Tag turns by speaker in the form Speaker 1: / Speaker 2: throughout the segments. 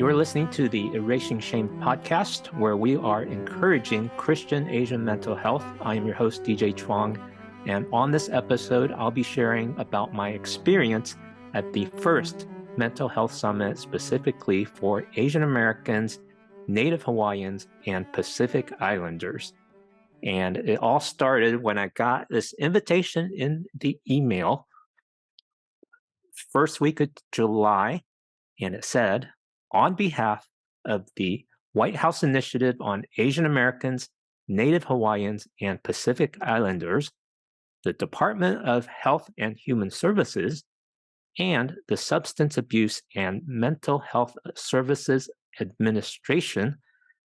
Speaker 1: You're listening to the Erasing Shame podcast, where we are encouraging Christian Asian mental health. I am your host, DJ Chuang, and on this episode, I'll be sharing about my experience at the first Mental Health Summit specifically for Asian Americans, Native Hawaiians, and Pacific Islanders. And it all started when I got this invitation in the email first week of July, and it said, on behalf of the White House Initiative on Asian Americans, Native Hawaiians, and Pacific Islanders, the Department of Health and Human Services, and the Substance Abuse and Mental Health Services Administration,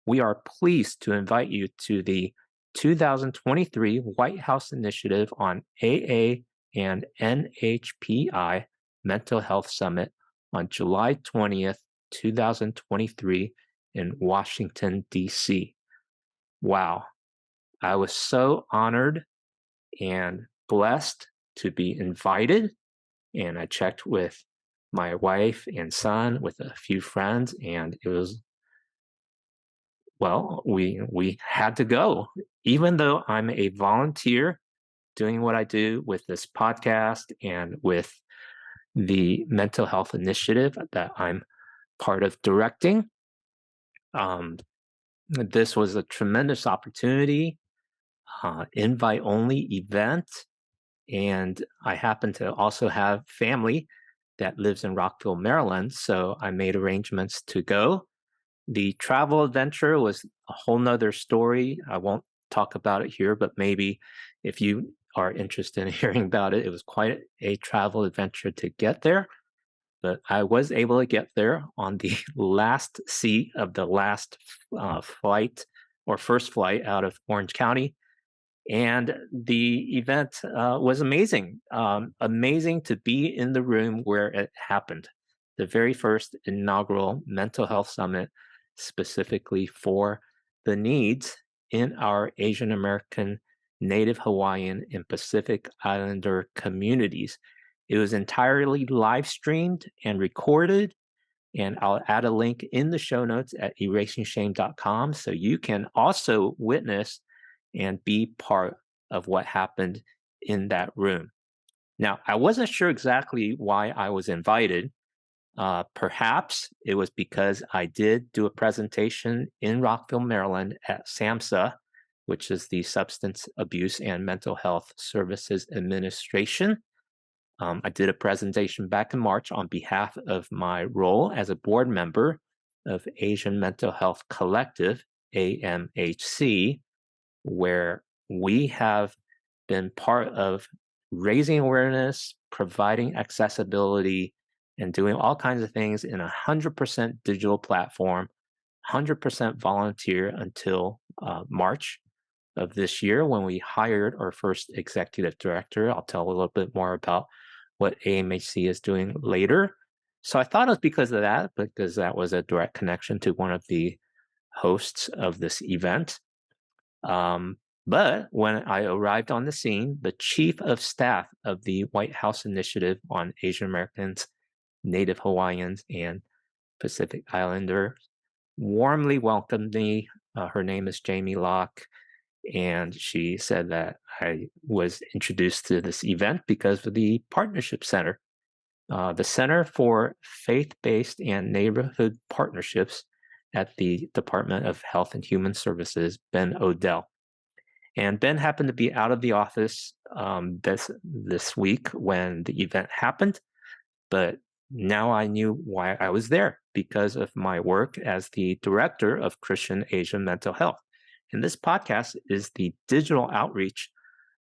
Speaker 1: we are pleased to invite you to the 2023 White House Initiative on AA and NHPI Mental Health Summit on July 20th, 2023 in Washington, D.C. Wow. I was so honored and blessed to be invited. And I checked with my wife and son, with a few friends, and it was, well, we had to go. Even though I'm a volunteer doing what I do with this podcast and with the mental health initiative that I'm part of directing. This was a tremendous opportunity, invite-only event, and I happen to also have family that lives in Rockville, Maryland, so I made arrangements to go. The travel adventure was a whole nother story. I won't talk about it here, but maybe if you are interested in hearing about it, it was quite a travel adventure to get there. But I was able to get there on the last seat of the last flight or first flight out of Orange County. And the event was amazing. Amazing to be in the room where it happened. The very first inaugural Mental Health Summit specifically for the needs in our Asian American, Native Hawaiian, and Pacific Islander communities. It was entirely live streamed and recorded, and I'll add a link in the show notes at erasingshame.com so you can also witness and be part of what happened in that room. Now, I wasn't sure exactly why I was invited. Perhaps it was because I did do a presentation in Rockville, Maryland at SAMHSA, which is the Substance Abuse and Mental Health Services Administration. I did a presentation back in March on behalf of my role as a board member of Asian Mental Health Collective, AMHC, where we have been part of raising awareness, providing accessibility, and doing all kinds of things in 100% digital platform, 100% volunteer until March of this year when we hired our first executive director. I'll tell a little bit more about what AMHC is doing later. So I thought it was because of that, because that was a direct connection to one of the hosts of this event. But when I arrived on the scene, the chief of staff of the White House Initiative on Asian Americans, Native Hawaiians, and Pacific Islanders warmly welcomed me. Her name is Jamie Locke, and she said that I was introduced to this event because of the Partnership Center, the Center for Faith-Based and Neighborhood Partnerships at the Department of Health and Human Services, Ben Odell. And Ben happened to be out of the office this week when the event happened, but now I knew why I was there, because of my work as the director of Christian Asian Mental Health. And this podcast is the digital outreach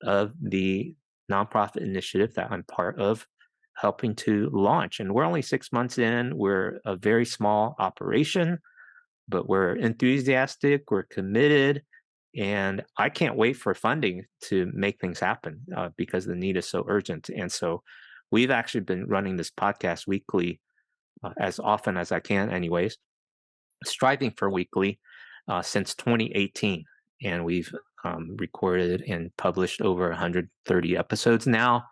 Speaker 1: of the nonprofit initiative that I'm part of, helping to launch. And we're only 6 months in. We're a very small operation, but we're enthusiastic, we're committed, and I can't wait for funding to make things happen because the need is so urgent. And so we've actually been running this podcast weekly, as often as I can anyways, striving for weekly since 2018. And we've recorded and published over 130 episodes now,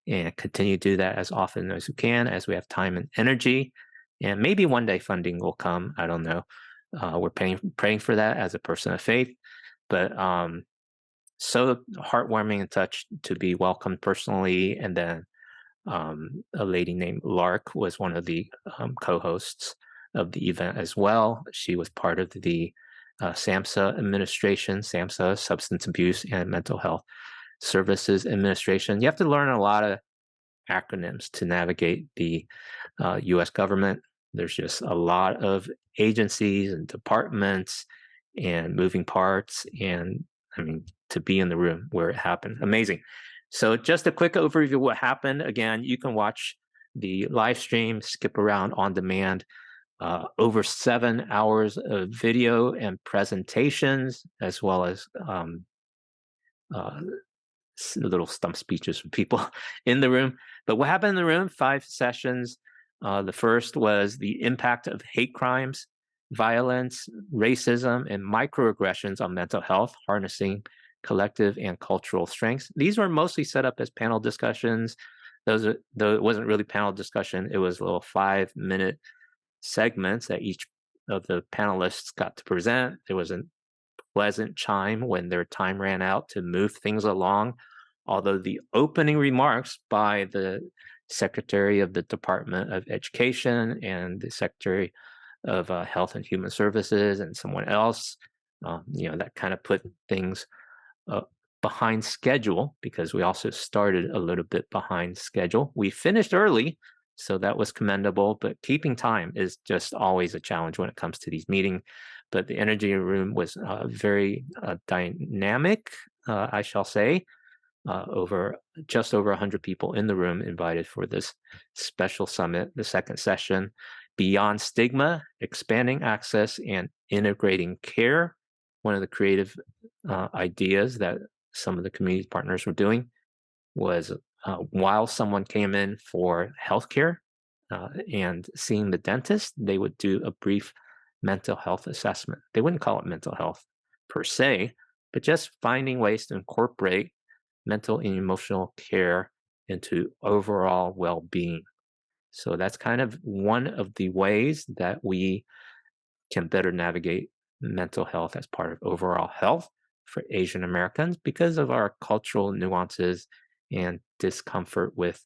Speaker 1: and continue to do that as often as we can, as we have time and energy. And maybe one day funding will come. I don't know. We're praying for that as a person of faith. But so heartwarming and touched to be welcomed personally. And then a lady named Lark was one of the co-hosts of the event as well. She was part of the SAMHSA administration, SAMHSA, Substance Abuse and Mental Health Services Administration. You have to learn a lot of acronyms to navigate the US government. There's just a lot of agencies and departments and moving parts. And I mean, to be in the room where it happened, amazing. So, just a quick overview of what happened. Again, you can watch the live stream, skip around on demand. Over 7 hours of video and presentations, as well as uh, little stump speeches from people in the room. But what happened in the room? 5 sessions. The first was the impact of hate crimes, violence, racism, and microaggressions on mental health, harnessing collective and cultural strengths. These were mostly set up as panel discussions. Though it wasn't really panel discussion, it was little 5-minute segments that each of the panelists got to present. There was a pleasant chime when their time ran out to move things along. Although the opening remarks by the Secretary of the Department of Education and the Secretary of Health and Human Services and someone else, that kind of put things uh, behind schedule, because we also started a little bit behind schedule. We finished early, so that was commendable, but keeping time is just always a challenge when it comes to these meetings. But the energy in the room was very dynamic, I shall say. Just over 100 people in the room invited for this special summit, the second session, Beyond Stigma, Expanding Access and Integrating Care. One of the creative ideas that some of the community partners were doing was while someone came in for healthcare and seeing the dentist, they would do a brief mental health assessment. They wouldn't call it mental health per se, but just finding ways to incorporate mental and emotional care into overall well-being. So that's kind of one of the ways that we can better navigate mental health as part of overall health for Asian Americans because of our cultural nuances and discomfort with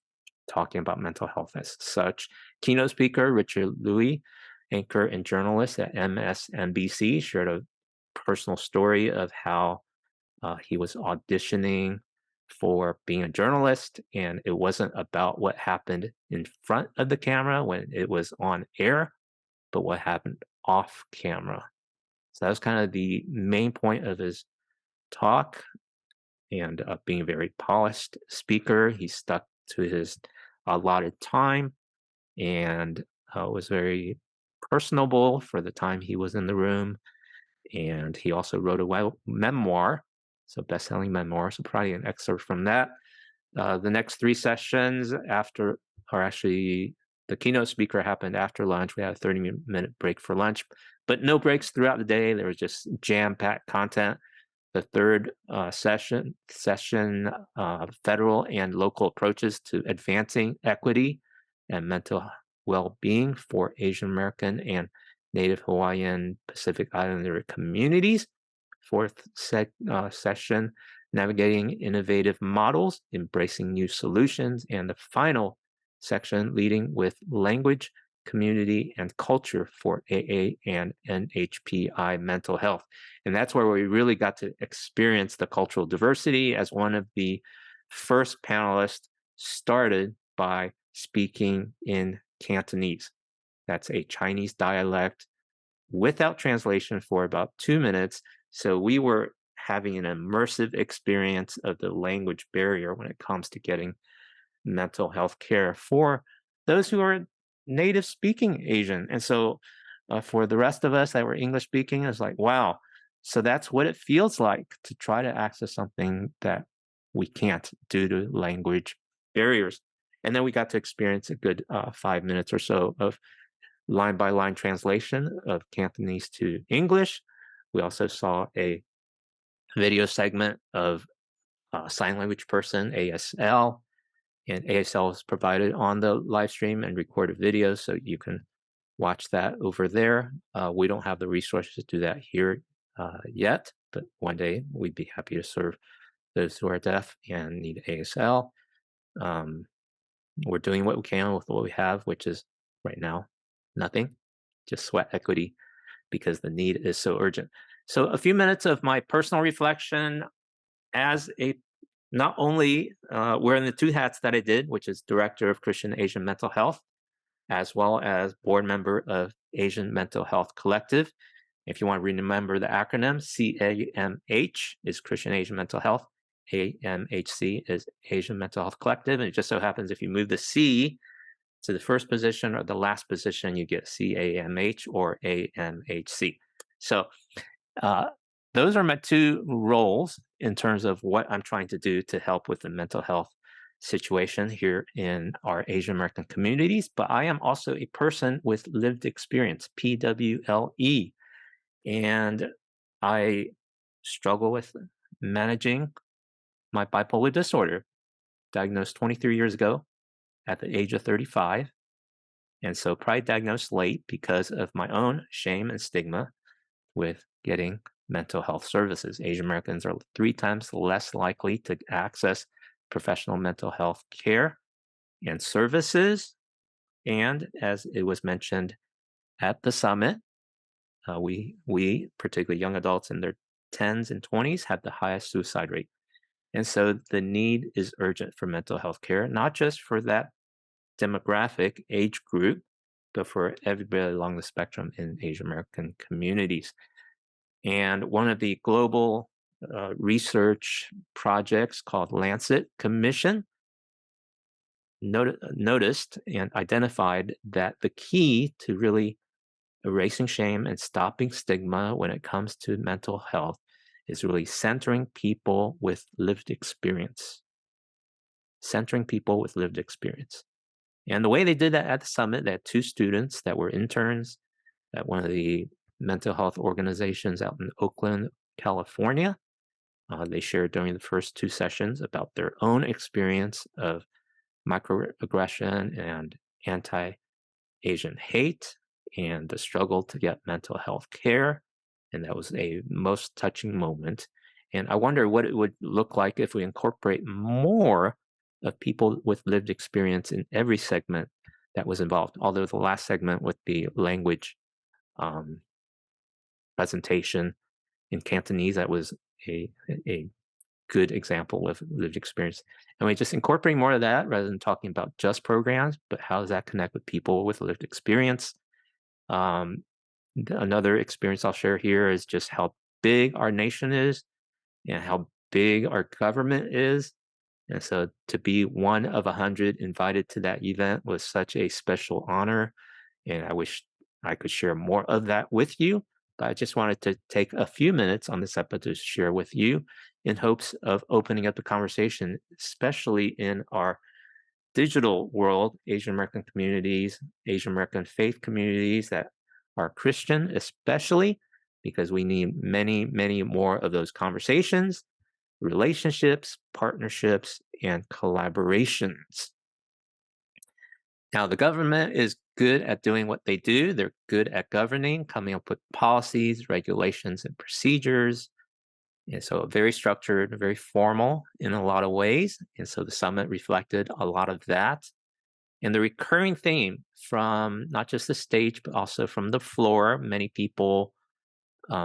Speaker 1: talking about mental health as such. Keynote speaker Richard Louis, anchor and journalist at MSNBC, shared a personal story of how he was auditioning for being a journalist, and it wasn't about what happened in front of the camera when it was on air, but what happened off camera. So that was kind of the main point of his talk. And being a very polished speaker, he stuck to his allotted time and was very personable for the time he was in the room. And he also wrote a memoir, so best-selling memoir. So probably an excerpt from that. The next 3 sessions actually the keynote speaker happened after lunch. We had a 30-minute break for lunch, but no breaks throughout the day. There was just jam-packed content. The third session, federal and local approaches to advancing equity and mental well-being for Asian American and Native Hawaiian Pacific Islander communities. Fourth session, navigating innovative models, embracing new solutions. And the final section, leading with language, community, and culture for AA and NHPI mental health. And that's where we really got to experience the cultural diversity, as one of the first panelists started by speaking in Cantonese. That's a Chinese dialect without translation for about 2 minutes. So we were having an immersive experience of the language barrier when it comes to getting mental health care for those who are native speaking Asian. And so for the rest of us that were English speaking, it's like, wow. So that's what it feels like to try to access something that we can't due to language barriers. And then we got to experience a good 5 minutes or so of line by line translation of Cantonese to English. We also saw a video segment of sign language person, ASL, and ASL is provided on the live stream and recorded videos, so you can watch that over there. We don't have the resources to do that here yet, but one day we'd be happy to serve those who are deaf and need ASL. Um, we're doing what we can with what we have, which is right now nothing, just sweat equity because the need is so urgent. So, a few minutes of my personal reflection as a not only wearing the two hats that I did, which is director of Christian Asian Mental Health, as well as board member of Asian Mental Health Collective. If you want to remember the acronym, CAMH is Christian Asian Mental Health, AMHC is Asian Mental Health Collective. And it just so happens if you move the C to the first position or the last position, you get CAMH or AMHC. So uh, those are my two roles in terms of what I'm trying to do to help with the mental health situation here in our Asian American communities. But I am also a person with lived experience, PWLE, and I struggle with managing my bipolar disorder, diagnosed 23 years ago at the age of 35. And so probably diagnosed late because of my own shame and stigma with getting mental health services. Asian Americans are 3 times less likely to access professional mental health care and services. And as it was mentioned at the summit, we, particularly young adults in their 10s and 20s, have the highest suicide rate. And so the need is urgent for mental health care, not just for that demographic age group, but for everybody along the spectrum in Asian American communities. And one of the global research projects called Lancet Commission noticed and identified that the key to really erasing shame and stopping stigma when it comes to mental health is really centering people with lived experience. Centering people with lived experience. And the way they did that at the summit, they had 2 students that were interns at one of the mental health organizations out in Oakland, California. They shared during the first 2 sessions about their own experience of microaggression and anti-Asian hate and the struggle to get mental health care. And that was a most touching moment. And I wonder what it would look like if we incorporate more of people with lived experience in every segment that was involved. Although the last segment with the language um, presentation in Cantonese, that was a good example of lived experience. And we just incorporating more of that rather than talking about just programs, but how does that connect with people with lived experience? Um, Another experience I'll share here is just how big our nation is and how big our government is. And so to be one of 100 invited to that event was such a special honor. And I wish I could share more of that with you. But I just wanted to take a few minutes on this episode to share with you in hopes of opening up the conversation, especially in our digital world, Asian American communities, Asian American faith communities that are Christian, especially because we need many, many more of those conversations, relationships, partnerships, and collaborations. Now, the government is good at doing what they do. They're good at governing, coming up with policies, regulations, and procedures. And so very structured, very formal in a lot of ways. And so the summit reflected a lot of that. And the recurring theme from not just the stage, but also from the floor, many people,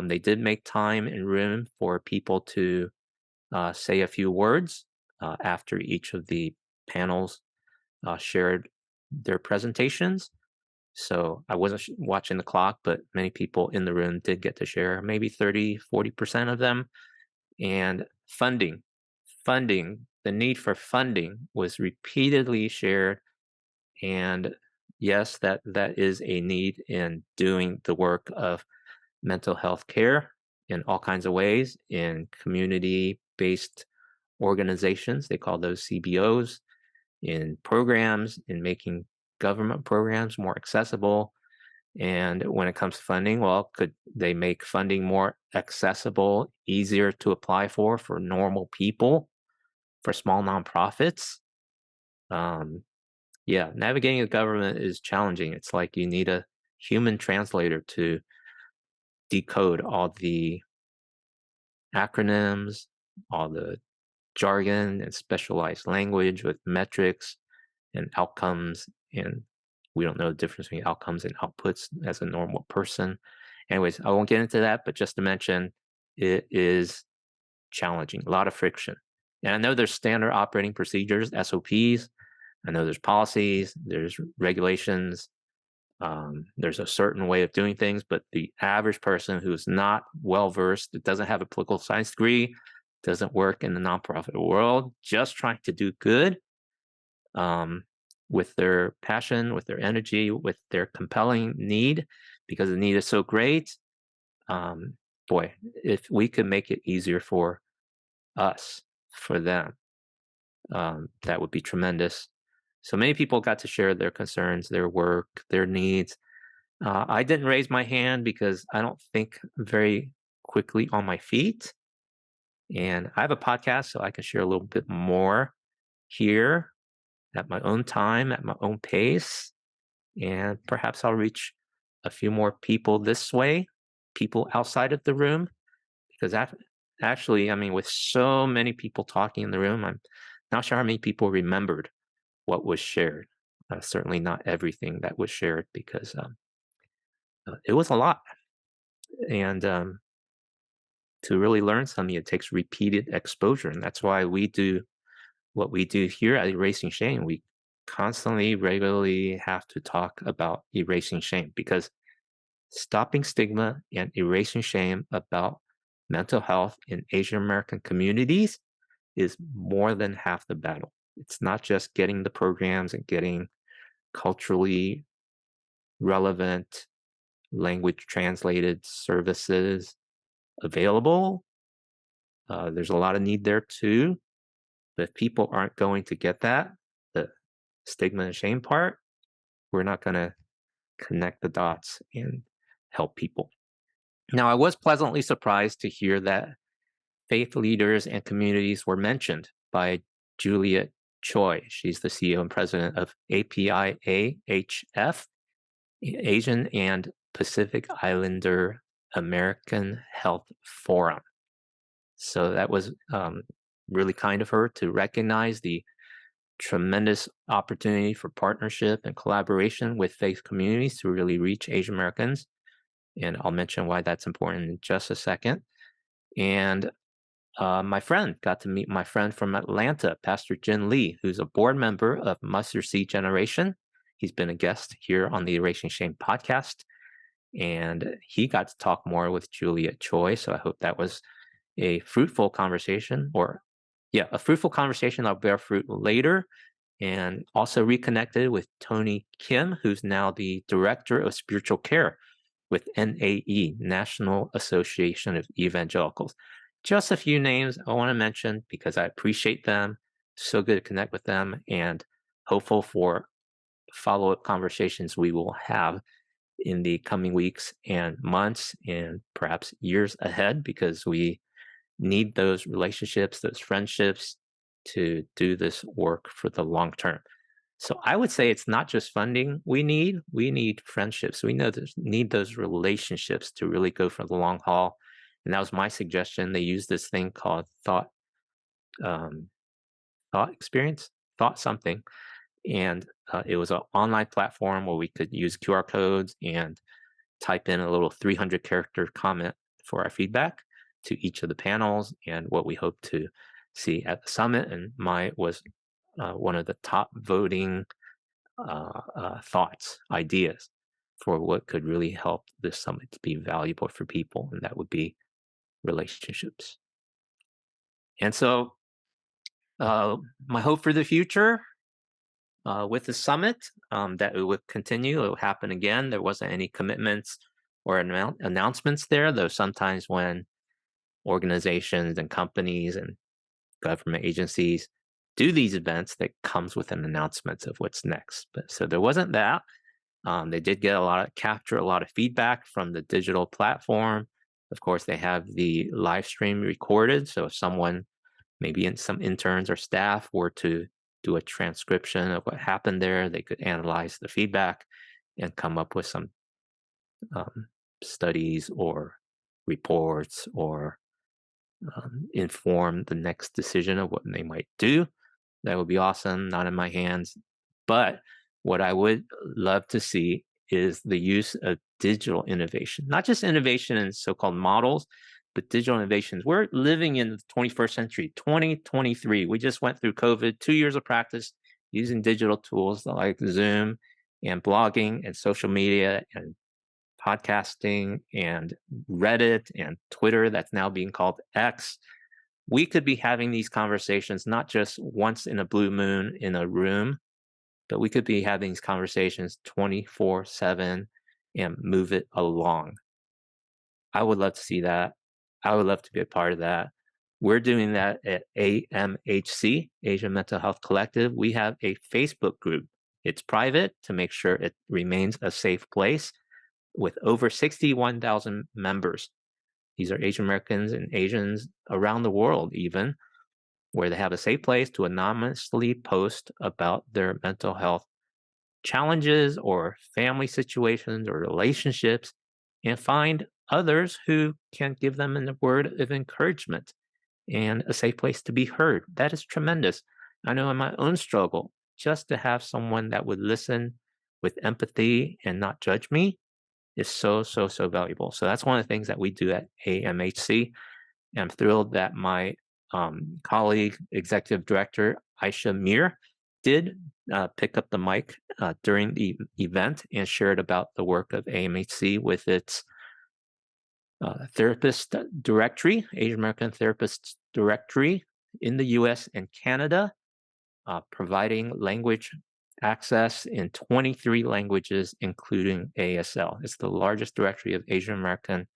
Speaker 1: they did make time and room for people to say a few words after each of the panels shared their presentations. So I wasn't watching the clock, but many people in the room did get to share, maybe 30-40% of them. And funding, the need for funding was repeatedly shared. And yes, that is a need in doing the work of mental health care in all kinds of ways in community-based organizations. They call those CBOs, in programs, in making government programs more accessible. And when it comes to funding, well, could they make funding more accessible, easier to apply for normal people, for small nonprofits? Yeah, navigating the government is challenging. It's like you need a human translator to decode all the acronyms, all the jargon and specialized language with metrics and outcomes. And we don't know the difference between outcomes and outputs as a normal person. Anyways, I won't get into that, but just to mention, it is challenging, a lot of friction. And I know there's standard operating procedures, SOPs. I know there's policies, there's regulations, there's a certain way of doing things, but the average person who's not well versed, that doesn't have a political science degree, doesn't work in the nonprofit world, just trying to do good, um, with their passion, with their energy, with their compelling need, because the need is so great. Um, Boy, if we could make it easier for us, for them, that would be tremendous. So many people got to share their concerns, their work, their needs. I didn't raise my hand because I don't think very quickly on my feet. And I have a podcast, so I can share a little bit more here at my own time, at my own pace. And perhaps I'll reach a few more people this way, people outside of the room, because actually, I mean, with so many people talking in the room, I'm not sure how many people remembered what was shared. Certainly not everything that was shared because it was a lot. And to really learn something, it takes repeated exposure. And that's why we do what we do here at Erasing Shame. We constantly, regularly have to talk about erasing shame because stopping stigma and erasing shame about mental health in Asian American communities is more than half the battle. It's not just getting the programs and getting culturally relevant language translated services available. There's a lot of need there too. But if people aren't going to get that, the stigma and shame part, we're not going to connect the dots and help people. Now, I was pleasantly surprised to hear that faith leaders and communities were mentioned by Juliet Choi. She's the CEO and president of APIAHF, Asian and Pacific Islander American Health Forum. So that was really kind of her to recognize the tremendous opportunity for partnership and collaboration with faith communities to really reach Asian Americans. And I'll mention why that's important in just a second. And my friend got to meet my friend from Atlanta, Pastor Jin Lee, who's a board member of Mustard Seed Generation. He's been a guest here on the Erasing Shame podcast. And he got to talk more with Juliet Choi. So I hope that was a fruitful conversation, a fruitful conversation that'll bear fruit later. And also reconnected with Tony Kim, who's now the Director of Spiritual Care with NAE, National Association of Evangelicals. Just a few names I want to mention because I appreciate them. So good to connect with them and hopeful for follow-up conversations we will have in the coming weeks and months and perhaps years ahead, because we need those relationships, those friendships to do this work for the long term. So I would say it's not just funding we need friendships. We need those relationships to really go for the long haul. And that was my suggestion. They use this thing called thought experience, thought something. And it was an online platform where we could use QR codes and type in a little 300 character comment for our feedback to each of the panels and what we hope to see at the summit. And my was one of the top voting thoughts, ideas for what could really help this summit to be valuable for people, and that would be relationships. And so my hope for the future with the summit, that it would continue, it will happen again. There wasn't any commitments or announcements there, though sometimes when organizations and companies and government agencies do these events, that comes with an announcement of what's next. But so there wasn't that. They did get capture a lot of feedback from the digital platform. Of course, they have the live stream recorded. So if someone, maybe some interns or staff, were to do a transcription of what happened there, they could analyze the feedback and come up with some um, studies or reports or inform the next decision of what they might do. That would be awesome. Not in my hands. But what I would love to see is the use of digital innovation, not just innovation in so called models, but digital innovations. We're living in the 21st century, 2023. We just went through COVID, 2 years of practice using digital tools like Zoom and blogging and social media and podcasting and Reddit and Twitter, that's now being called X. We could be having these conversations not just once in a blue moon in a room, but we could be having these conversations 24/7 and move it along. I would love to see that. I would love to be a part of that. We're doing that at AMHC, Asian Mental Health Collective. We have a Facebook group. It's private to make sure it remains a safe place with over 61,000 members. These are Asian Americans and Asians around the world, even, where they have a safe place to anonymously post about their mental health challenges or family situations or relationships and find others who can give them a word of encouragement and a safe place to be heard. That is tremendous. I know in my own struggle, just to have someone that would listen with empathy and not judge me is so, so, so valuable. So that's one of the things that we do at AMHC. And I'm thrilled that my colleague, executive director Aisha Mir, did pick up the mic during the event and shared about the work of AMHC with its therapist directory, Asian American Therapist Directory in the US and Canada, providing language access in 23 languages, including ASL. It's the largest directory of Asian American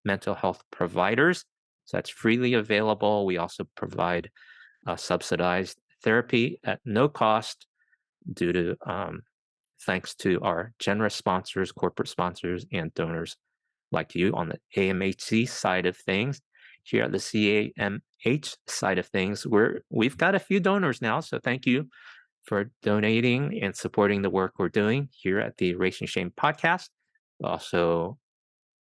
Speaker 1: mental health providers. So that's freely available. We also provide subsidized therapy at no cost due to thanks to our generous sponsors, corporate sponsors, and donors like you on the AMHC side of things. Here at the CAMH side of things, we've got a few donors now, so thank you for donating and supporting the work we're doing here at the Race and Shame podcast. Also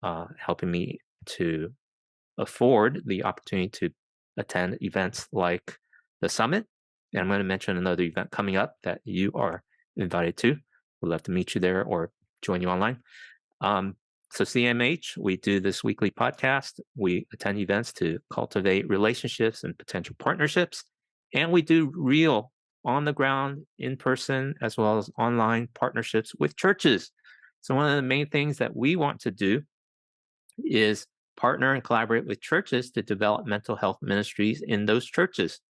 Speaker 1: helping me to afford the opportunity to attend events like the summit. And I'm going to mention another event coming up that you are invited to. We'd love to meet you there or join you online. So CMH, we do this weekly podcast. We attend events to cultivate relationships and potential partnerships. And we do real on the ground, in person, as well as online partnerships with churches. So one of the main things that we want to do is partner and collaborate with churches to develop mental health ministries in those churches,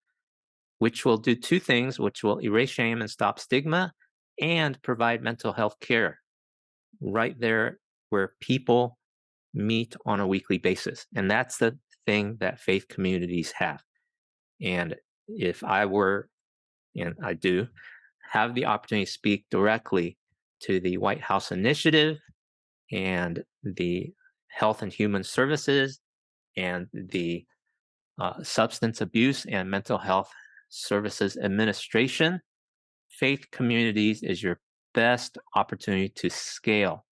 Speaker 1: which will do two things, which will erase shame and stop stigma and provide mental health care right there where people meet on a weekly basis. And that's the thing that faith communities have. And if I were, and I do, have the opportunity to speak directly to the White House Initiative and the Health and Human Services and the Substance Abuse and Mental Health Services Administration, faith communities is your best opportunity to scale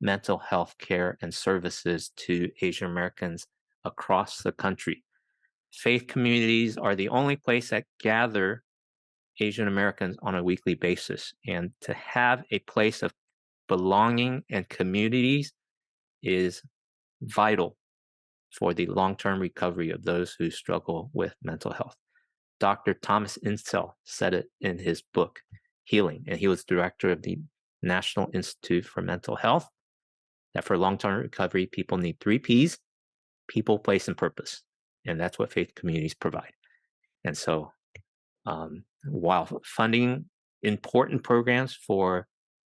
Speaker 1: mental health care and services to Asian Americans across the country. Faith communities are the only place that gather Asian Americans on a weekly basis. And to have a place of belonging and communities is vital for the long-term recovery of those who struggle with mental health. Dr. Thomas Insel said it in his book, Healing, and he was director of the National Institute for Mental Health, that for long-term recovery, people need 3 Ps: people, place, and purpose. And that's what faith communities provide. And so while funding important programs for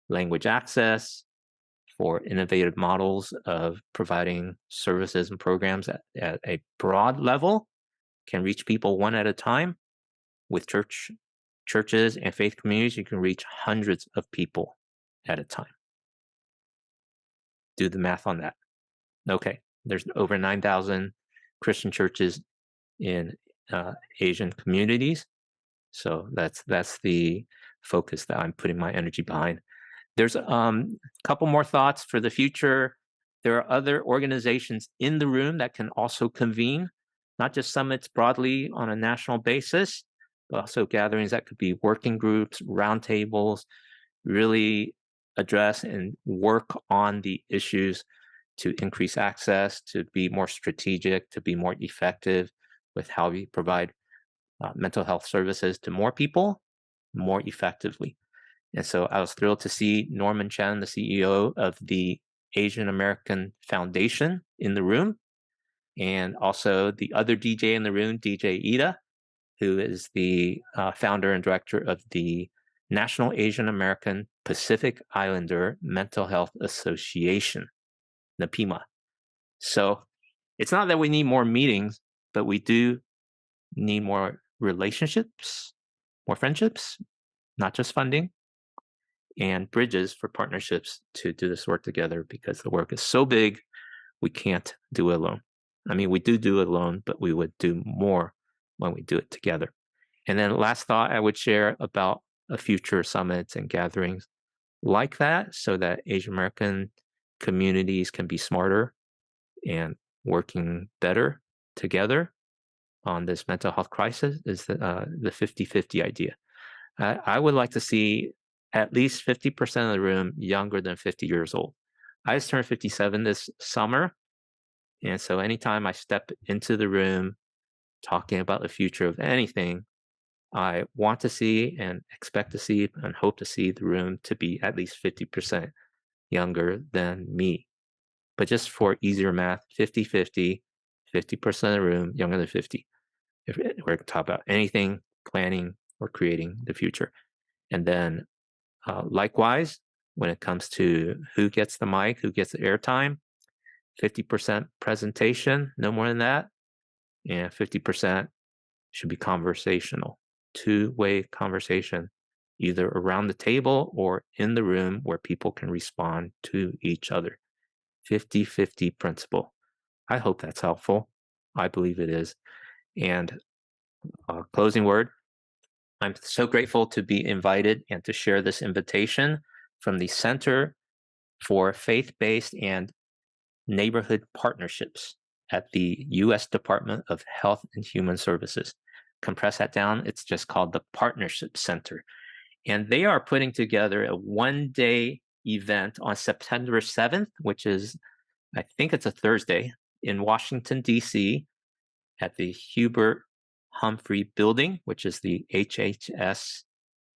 Speaker 1: language access, for innovative models of providing services and programs at a broad level, can reach people one at a time. With churches and faith communities, you can reach hundreds of people at a time. Do the math on that. Okay, there's over 9,000 Christian churches in Asian communities. So that's the focus that I'm putting my energy behind. There's a couple more thoughts for the future. There are other organizations in the room that can also convene, not just summits broadly on a national basis, but also gatherings that could be working groups, roundtables, really address and work on the issues to increase access, to be more strategic, to be more effective with how we provide mental health services to more people more effectively. And so I was thrilled to see Norman Chen, the CEO of the Asian American Foundation, in the room, and also the other DJ in the room, DJ Ida, who is the founder and director of the National Asian American Pacific Islander Mental Health Association, NAPIMA. So it's not that we need more meetings, but we do need more relationships, more friendships, not just funding, and bridges for partnerships to do this work together, because the work is so big, we can't do it alone. I mean, we do it alone, but we would do more when we do it together. And then last thought I would share about a future summits and gatherings like that, so that Asian American communities can be smarter and working better together on this mental health crisis, is the 50-50 idea. I would like to see at least 50% of the room younger than 50 years old. I just turned 57 this summer, and so anytime I step into the room talking about the future of anything, I want to see and expect to see and hope to see the room to be at least 50% younger than me. But just for easier math, 50-50, 50% of the room younger than 50. If we're going to talk about anything, planning or creating the future. And then likewise, when it comes to who gets the mic, who gets the airtime, 50% presentation, no more than that, and 50% should be conversational, two-way conversation, either around the table or in the room where people can respond to each other. 50-50 principle. I hope that's helpful. I believe it is. And closing word, I'm so grateful to be invited and to share this invitation from the Center for Faith-Based and Neighborhood Partnerships at the U.S. Department of Health and Human Services. Compress that down, it's just called the Partnership Center. And they are putting together a one-day event on September 7th, which is, I think it's a Thursday, in Washington, D.C., at the Hubert Humphrey Building, which is the HHS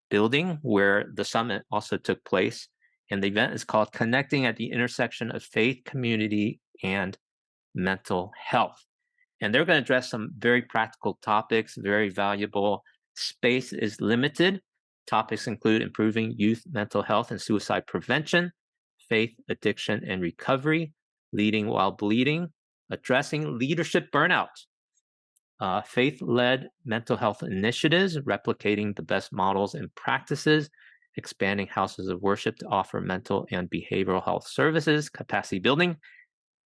Speaker 1: building where the summit also took place. And the event is called Connecting at the Intersection of Faith, Community, and Mental Health. And they're going to address some very practical topics, very valuable. Space is limited. Topics include improving youth mental health and suicide prevention, faith, addiction, and recovery, leading while bleeding, addressing leadership burnout, faith-led mental health initiatives, replicating the best models and practices, expanding houses of worship to offer mental and behavioral health services, capacity building,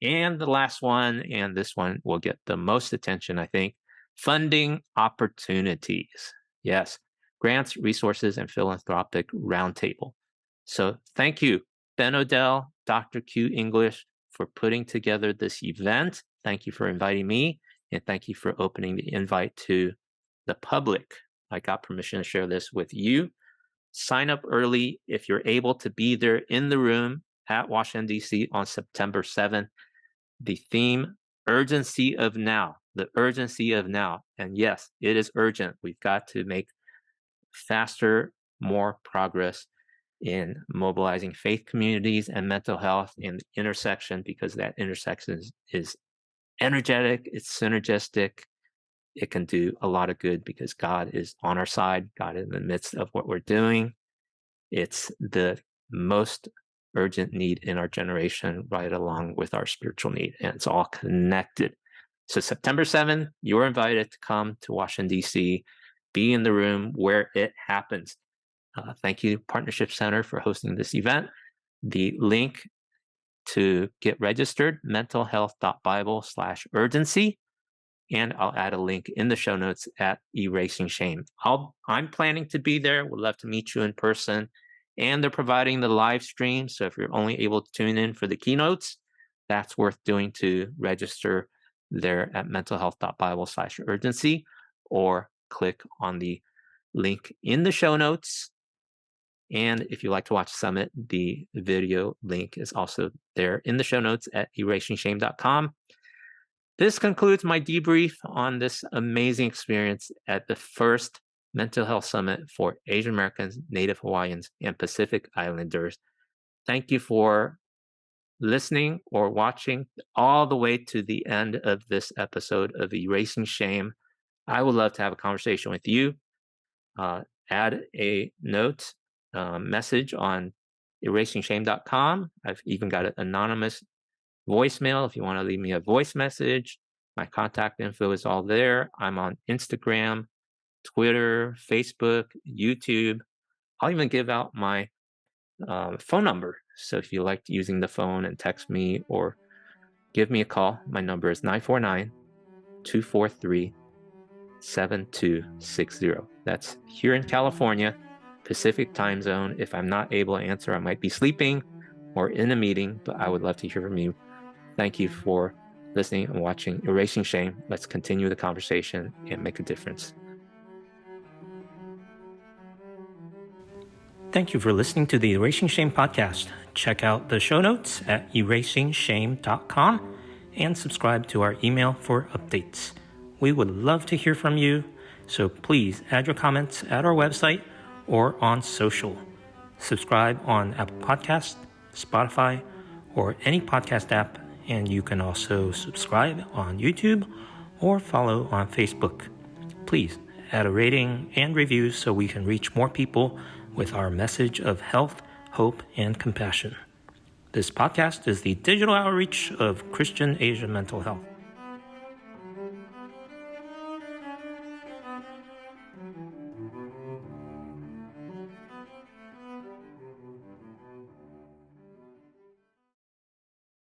Speaker 1: and the last one, and this one will get the most attention, I think, funding opportunities. Yes, grants, resources, and philanthropic roundtable. So thank you, Ben Odell, Dr. Q English, for putting together this event. Thank you for inviting me, and thank you for opening the invite to the public. I got permission to share this with you. Sign up early if you're able to be there in the room at Washington, D.C. on September 7th. The theme, urgency of now, the urgency of now. And yes, it is urgent. We've got to make faster, more progress in mobilizing faith communities and mental health in the intersection, because that intersection is energetic, it's synergistic, it can do a lot of good because God is on our side, God is in the midst of what we're doing. It's the most urgent need in our generation, right along with our spiritual need, and it's all connected. So September 7th, you're invited to come to Washington, D.C., be in the room where it happens. Thank you, Partnership Center, for hosting this event. The link to get registered, mentalhealth.bible/urgency, and I'll add a link in the show notes at Erasing Shame. I'm planning to be there. Would love to meet you in person. And they're providing the live stream, so if you're only able to tune in for the keynotes, that's worth doing to register there at mentalhealth.bible/urgency, or click on the link in the show notes. And if you like to watch Summit, the video link is also there in the show notes at erasingshame.com. This concludes my debrief on this amazing experience at the first Mental Health Summit for Asian Americans, Native Hawaiians, and Pacific Islanders. Thank you for listening or watching all the way to the end of this episode of Erasing Shame. I would love to have a conversation with you. Add a note, message on erasingshame.com. I've even got an anonymous voicemail if you want to leave me a voice message. My contact info is all there. I'm on Instagram, Twitter, Facebook, YouTube. I'll even give out my phone number. So if you like using the phone and text me or give me a call, my number is 949-243-7260. That's here in California, Pacific time zone. If I'm not able to answer, I might be sleeping or in a meeting, but I would love to hear from you. Thank you for listening and watching Erasing Shame. Let's continue the conversation and make a difference. Thank you for listening to the Erasing Shame podcast. Check out the show notes at erasingshame.com and subscribe to our email for updates. We would love to hear from you, so please add your comments at our website or on social. Subscribe on Apple Podcasts, Spotify, or any podcast app, and you can also subscribe on YouTube or follow on Facebook. Please add a rating and review so we can reach more people with our message of health, hope, and compassion. This podcast is the digital outreach of Christian Asian Mental Health.